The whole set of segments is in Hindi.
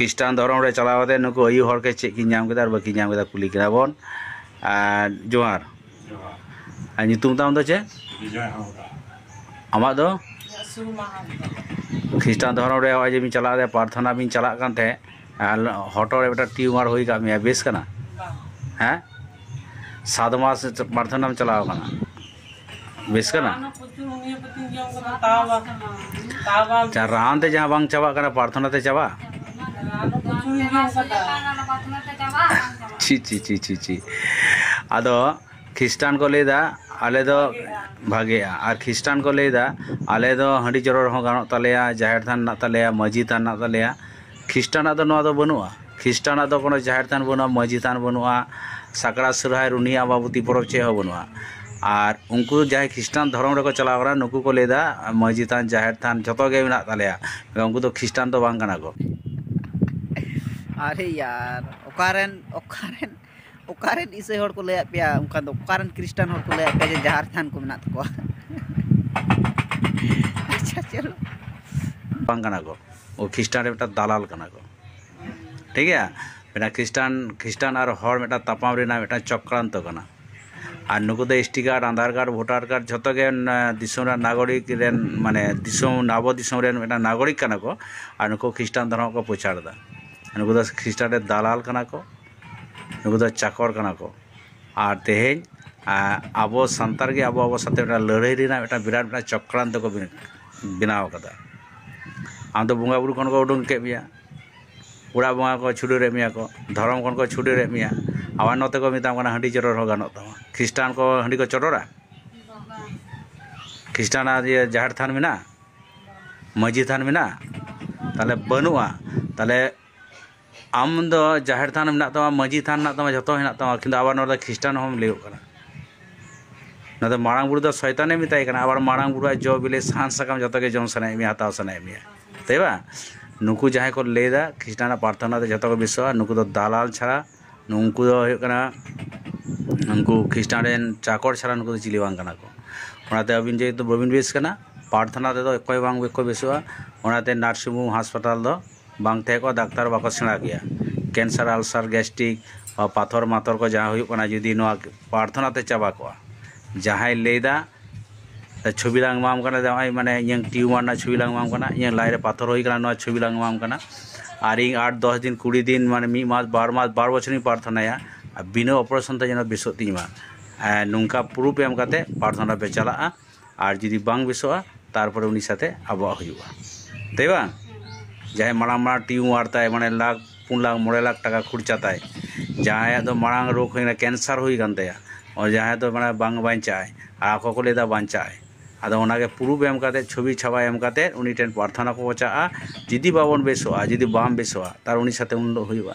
ख्रिस्टान धर्म रे चलावते नुको अयु हर के चेक की नाम केदा बाकी नाम केदा कुली केदा बोन जोहार आ नितुम ताम दो चे आमा दो ख्रिस्टान धर्म रे आज भी चला दे प्रार्थना भी चला कांते हटो रे बेटा ट्यूमर होई का मिया बेस कना हैं 7 मास प्रार्थना में चलाओ कना बेस कना चा रान ते जहां बांग चाबा कना प्रार्थना ते चाबा ची ची ची ची ची आदो ख्रिस्टान को लेदा आले दो भागे और ख्रिस्टान को लेदा आले दो हंडी चरोर हो गानो तलेया जाहिर थान ना तलेया मस्जिद थान ना तलेया ख्रिस्टान दो नवा दो बनुआ ख्रिस्टान दो कोनो जाहिर थान बनुआ मस्जिद थान बनुआ साकरा सुरहाय रुनिया बाबूती परब चे हो बनुआ और उनको जहाँ ख्रिस्टान धर्म रे को चलावरा नुकु को लेदा मस्जिद थान जाहिर थान जतो गे मेना तलेया उनको तो ख्रिस्टान तो बांग कना को अरे यार ओकारेन ओकारेन ओकारेन इसे हर को ले पे उनका तो ओकारेन ख्रिस्टान हर को ले पे जाहिर थान को मेना तको अच्छा चलो बांग कना को वो ख्रिस्टान रे बेटा दलाल कना को ठीक है बेटा ख्रिस्टान और हर बेटा तापाम रे ना बेटा चक्रांत कना और नुकु दो एसटी कार्ड आधार कार्ड भोटार कार्ड जतो गे दिसोम रे नागरिक रेन माने दिसोम नाबो दिसोम रे बेटा नागरिक कना को और नुकु ख्रिस्टान धर्म को पुछाड़दा नुकु दो ख्रिस्टान रे दलाल कना को नुकु दो चाकर कना को और तेहेन आबो संतार के आबो साथे बेटा लड़ाई रेना बेटा विराट बेटा चक्रांत को बनाव कदा आम तो बंगा बुरु खन को उडुंग के मिया उड़ा बंगा को छुडुरे मिया को धर्म खन को छुडुरे मिया आवा नते को मिताम कना हंडी चरोर हो गानो तमा ख्रिस्टान को हंडी को चरोरा ख्रिस्टान ये जाहिर थान मेना मस्जिद थान मेना ताले बनुआ ताले आम दो जाहिर थान मेना तमा मस्जिद थान ना तमा जतो हेना तमा किंतु आबार नोदा ख्रिस्टान हम लेउ कना नोदा मारांग बुरु दो शयताने मिताय कना आबार मारांग बुरु जो बिले सान सकाम जतो के जम सनाय मिया हताव सनाय मिया तैबा नुकु जहां को लेदा ख्रिस्टान प्रार्थना ते जतो को विश्वास नुकु दो दलाल छाड़ा नुकु दो कना नुकु ख्रिस्टान रेन चाकर छाड़ा नुकु चिली बांग कना को ओनाते अबिन जे तो बबिन बेस कना प्रार्थना ते दो कोय बांग बेको बेसवा ओनाते नार्सिंग अस्पताल दो बांग थे को डाक्टर बाको सेणा गया कैंसर अल्सर गैस्ट्रिक और पाथर माथर को जहां हुई कना जदी नो प्रार्थना ते चाबा को जहां लेदा छवि लांग माम कना जमाई माने यंग ट्यूमर ना छवि लांग माम कना यंग लाइरे पाथर होई कना नो छवि लांग माम कना और 8-10 दिन 20 दिन माने 1 मास 12 बछर प्रार्थना या बिना ऑपरेशन ते जनो बेसो तीमा नुंका प्रूफ एम काते प्रार्थना पे चला और जदी बांग बेसोआ तारपर उनी साथे आबो हुआ तैबा जहां मारांग मारांग ट्यूमर ताय माने लाख 4 लाख 9 लाख टाका खर्चा ताय जहां तो मारांग रोग होइना कैंसर होई कानते और जहां तो माने बांग बांचाय आको को लेदा बांचाय आदो ओनागे प्रूफ एम काते छवि छाबा एम काते उनी टेन प्रार्थना को बचा जदी बाबन बेसोआ जदी बाम बेसोआ तार उनी साथे उन दो हुइबा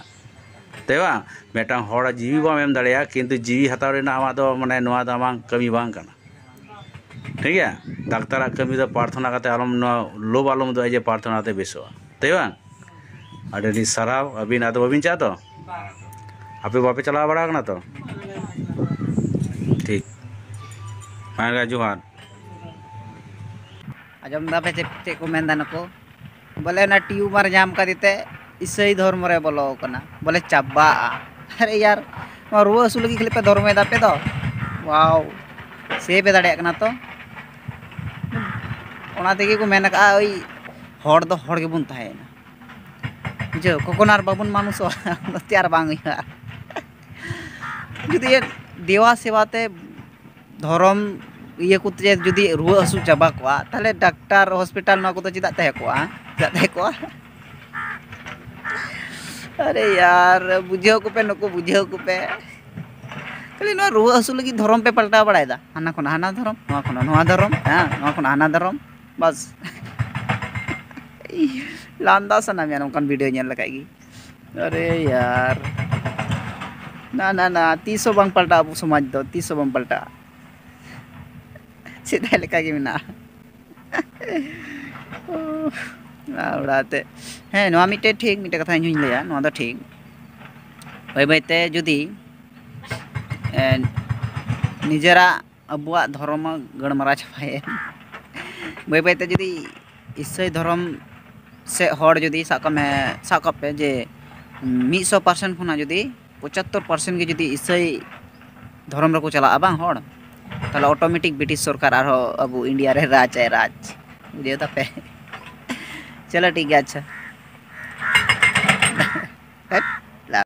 तैबा मेटा हड़ा जीवी बाम एम दाड़िया किंतु जीवी हताव रेना आमा दो माने नोआ दा बांग कमी बांग कना ठीक है डाक्टर कमी दो प्रार्थना काते आलम लोभ आलम दो जे प्रार्थना ते बेसोआ तैबा अडी सराव अबिन आदो अबिन चा तो आपे बापे चला बड़ा कना तो ठीक मांगा जोहार आजम दा पे चे को मेंदा नको बोले ना ट्यूमर जाम का दिते ईसाई धर्म रे बोलो कना बोले चाबा अरे यार रुआ असु लगी खाली पे धर्म दा पे दो वाओ से पे दाड़े कना तो ओना तेगे को मेना का ओई हड़ दो हड़ के बुन थायना जो कोकोनार बाबुन मानुस त्यार बांग हुआ जुदी देवा सेवाते धर्म ये को जुदी रुआ हसु चाबा को ताले डॉक्टर हॉस्पिटल ना को तो चिदा तहे को अरे यार बुझेओ को पे नको बुझेओ को पे खाली नो रुआ हसु लगी धर्म पे पलटा बड़ायदा हाना कोना हाना धर्म नोआ कोना नोआ धर्म हां नोआ कोना हाना धर्म बस लांदा सना मैं नोकन वीडियो नेल लकागी अरे यार ना ना ना 300 बांग पलटा अबु समाज दो 300 बांग पलटा सीधा लकागी मिना उड़ाते हैं नोआ मिटे ठीक मिटे कथा इन लया नोआ दो ठीक भाई भाईते जुदी निजरा अबुआ धर्म गणमरा छाए भाई भाईते जुदी ईसाई धर्म से हर जुदी साब पे जे 100% खुना जुदी 75% के जुदी ईसाई धर्म रको चला बांग हर ताले ऑटोमेटिक ब्रिटिश सरकार आरो अब इंडिया रे राज है राज बुझे तापे चलो ठीक है अच्छा